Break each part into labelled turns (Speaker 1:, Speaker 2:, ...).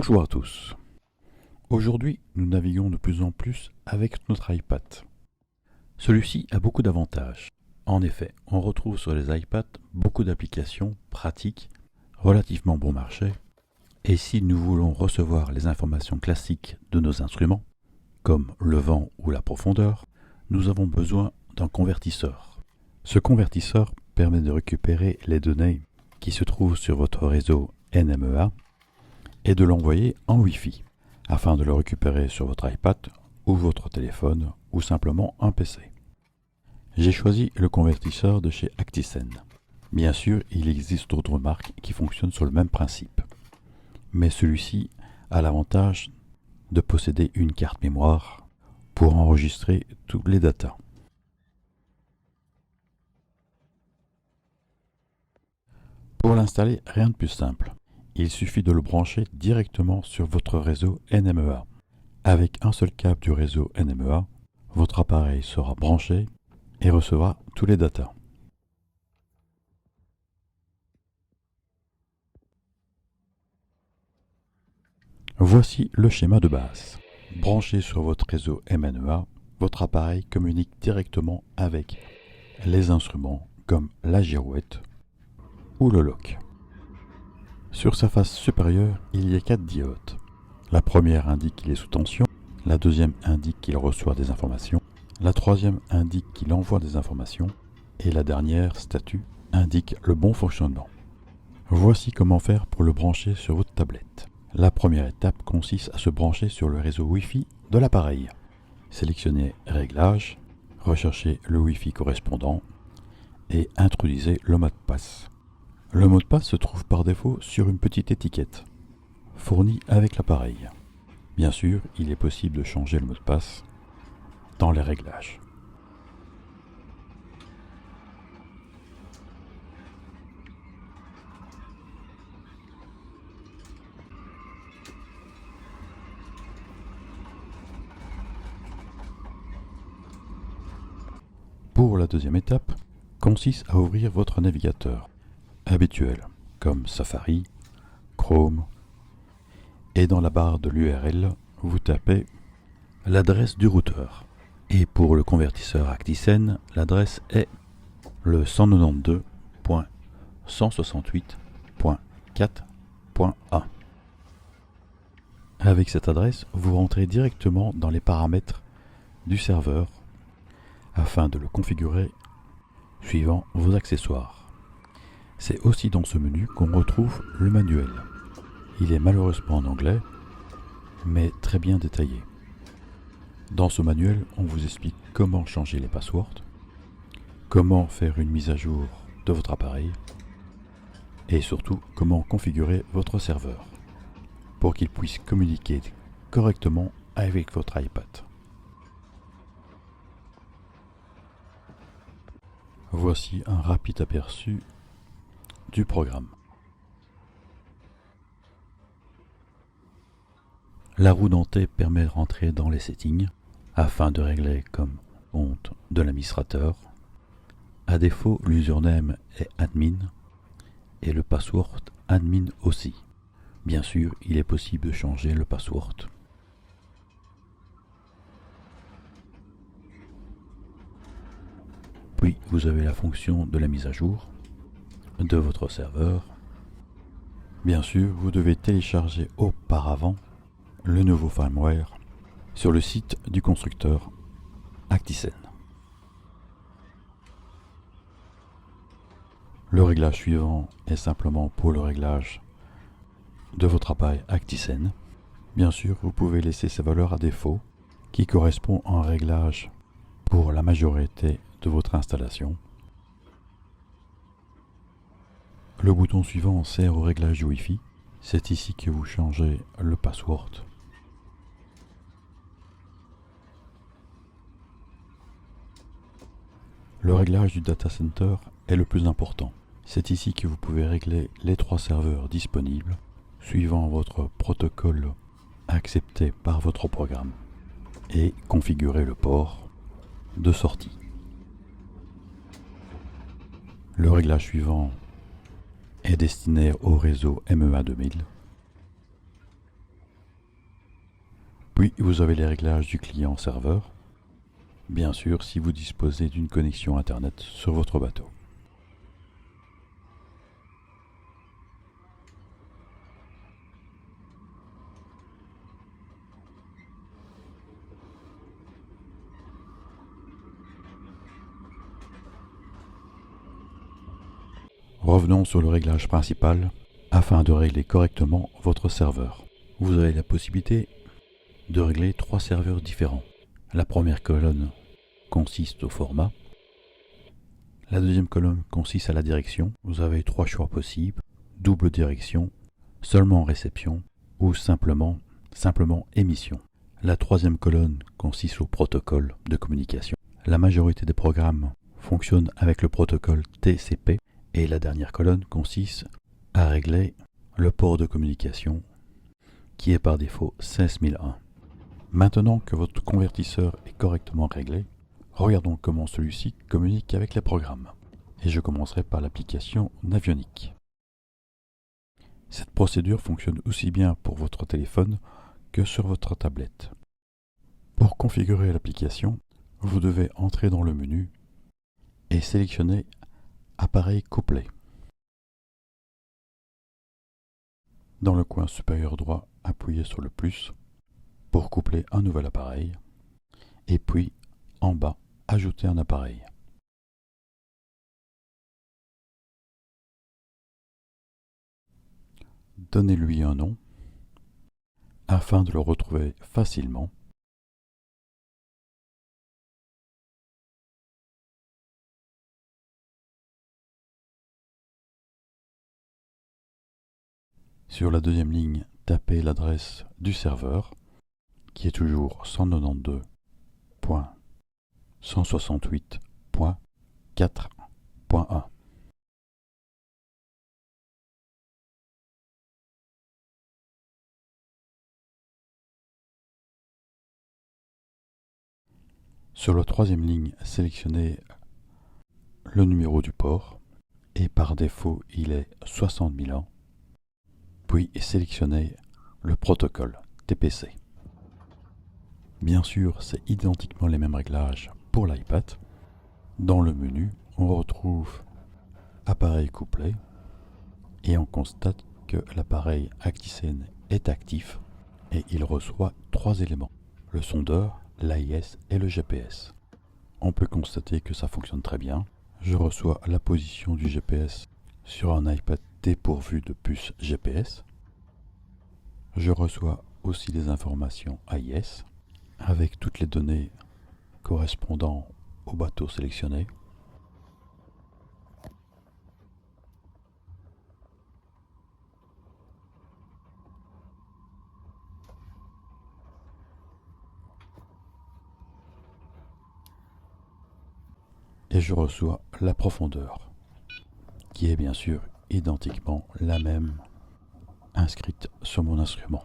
Speaker 1: Bonjour à tous. Aujourd'hui, nous naviguons de plus en plus avec notre iPad. Celui-ci a beaucoup d'avantages. En effet, on retrouve sur les iPads beaucoup d'applications pratiques, relativement bon marché, et si nous voulons recevoir les informations classiques de nos instruments, comme le vent ou la profondeur, nous avons besoin d'un convertisseur. Ce convertisseur permet de récupérer les données qui se trouvent sur votre réseau NMEA et de l'envoyer en Wi-Fi, afin de le récupérer sur votre iPad ou votre téléphone ou simplement un PC. J'ai choisi le convertisseur de chez Actisen. Bien sûr, il existe d'autres marques qui fonctionnent sur le même principe, mais celui-ci a l'avantage de posséder une carte mémoire pour enregistrer tous les datas. Pour l'installer, rien de plus simple. Il suffit de le brancher directement sur votre réseau NMEA. Avec un seul câble du réseau NMEA, votre appareil sera branché et recevra tous les datas. Voici le schéma de base. Branché sur votre réseau NMEA, votre appareil communique directement avec les instruments comme la girouette ou le lock. Sur sa face supérieure, il y a 4 diodes. La première indique qu'il est sous tension, la deuxième indique qu'il reçoit des informations, la troisième indique qu'il envoie des informations, et la dernière, statut, indique le bon fonctionnement. Voici comment faire pour le brancher sur votre tablette. La première étape consiste à se brancher sur le réseau Wi-Fi de l'appareil. Sélectionnez Réglages, recherchez le Wi-Fi correspondant et introduisez le mot de passe. Le mot de passe se trouve par défaut sur une petite étiquette, fournie avec l'appareil. Bien sûr, il est possible de changer le mot de passe dans les réglages. Pour la deuxième étape, consiste à ouvrir votre navigateur habituel, comme Safari, Chrome, et dans la barre de l'URL, vous tapez l'adresse du routeur. Et pour le convertisseur Actisen, l'adresse est le 192.168.4.1. Avec cette adresse, vous rentrez directement dans les paramètres du serveur afin de le configurer suivant vos accessoires. C'est aussi dans ce menu qu'on retrouve le manuel. Il est malheureusement en anglais, mais très bien détaillé. Dans ce manuel, on vous explique comment changer les passwords, comment faire une mise à jour de votre appareil, et surtout comment configurer votre serveur pour qu'il puisse communiquer correctement avec votre iPad. Voici un rapide aperçu du programme. La roue dentée permet de rentrer dans les settings afin de régler comme compte de l'administrateur. À défaut, l'username est admin et le password admin aussi. Bien sûr, il est possible de changer le password. Puis vous avez la fonction de la mise à jour de votre serveur. Bien sûr, vous devez télécharger auparavant le nouveau firmware sur le site du constructeur Actisen. Le réglage suivant est simplement pour le réglage de votre appareil Actisen. Bien sûr, vous pouvez laisser ces valeurs à défaut qui correspond à un réglage pour la majorité de votre installation. Le bouton suivant sert au réglage du Wi-Fi. C'est ici que vous changez le password. Le réglage du data center est le plus important. C'est ici que vous pouvez régler les 3 serveurs disponibles suivant votre protocole accepté par votre programme et configurer le port de sortie. Le réglage suivant est destiné au réseau MEA 2000. Puis vous avez les réglages du client-serveur, bien sûr si vous disposez d'une connexion Internet sur votre bateau. Revenons sur le réglage principal afin de régler correctement votre serveur. Vous avez la possibilité de régler 3 serveurs différents. La première colonne consiste au format. La deuxième colonne consiste à la direction. Vous avez 3 choix possibles: double direction, seulement réception ou simplement émission. La troisième colonne consiste au protocole de communication. La majorité des programmes fonctionnent avec le protocole TCP. Et la dernière colonne consiste à régler le port de communication qui est par défaut 16001. Maintenant que votre convertisseur est correctement réglé, regardons comment celui-ci communique avec les programmes. Et je commencerai par l'application Navionic. Cette procédure fonctionne aussi bien pour votre téléphone que sur votre tablette. Pour configurer l'application, vous devez entrer dans le menu et sélectionner Appareil couplé. Dans le coin supérieur droit, appuyez sur le plus pour coupler un nouvel appareil et puis en bas, ajouter un appareil. Donnez-lui un nom afin de le retrouver facilement. Sur la deuxième ligne, tapez l'adresse du serveur qui est toujours 192.168.4.1. Sur la troisième ligne, sélectionnez le numéro du port et par défaut il est 60 000 ans. Puis sélectionnez le protocole TPC. Bien sûr, c'est identiquement les mêmes réglages pour l'iPad. Dans le menu, on retrouve appareil couplé et on constate que l'appareil Actisen est actif et il reçoit 3 éléments: le sondeur, l'AIS et le GPS. On peut constater que ça fonctionne très bien. Je reçois la position du GPS sur un iPad dépourvu de puce GPS. Je reçois aussi les informations AIS avec toutes les données correspondant au bateau sélectionné. Et je reçois la profondeur, qui est bien sûr identiquement la même inscrite sur mon instrument.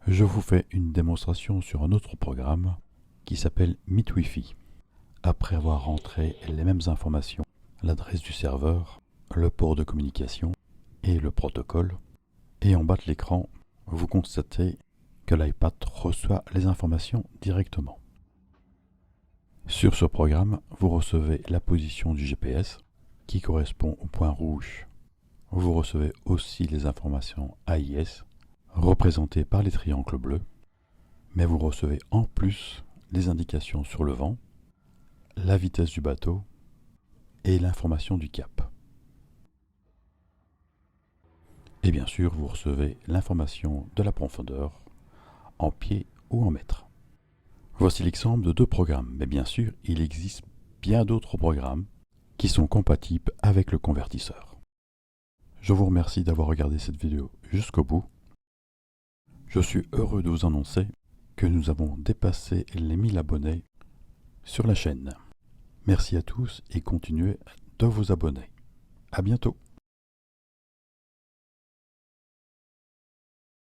Speaker 1: Je vous fais une démonstration sur un autre programme qui s'appelle MeetWiFi. Après avoir rentré les mêmes informations, l'adresse du serveur, le port de communication et le protocole, et en bas de l'écran, vous constatez que l'iPad reçoit les informations directement. Sur ce programme, vous recevez la position du GPS qui correspond au point rouge. Vous recevez aussi les informations AIS représentées par les triangles bleus, mais vous recevez en plus les indications sur le vent, la vitesse du bateau et l'information du cap. Et bien sûr, vous recevez l'information de la profondeur en pieds ou en mètres. Voici l'exemple de 2 programmes, mais bien sûr, il existe bien d'autres programmes qui sont compatibles avec le convertisseur. Je vous remercie d'avoir regardé cette vidéo jusqu'au bout. Je suis heureux de vous annoncer que nous avons dépassé les 1000 abonnés sur la chaîne. Merci à tous et continuez de vous abonner. À bientôt.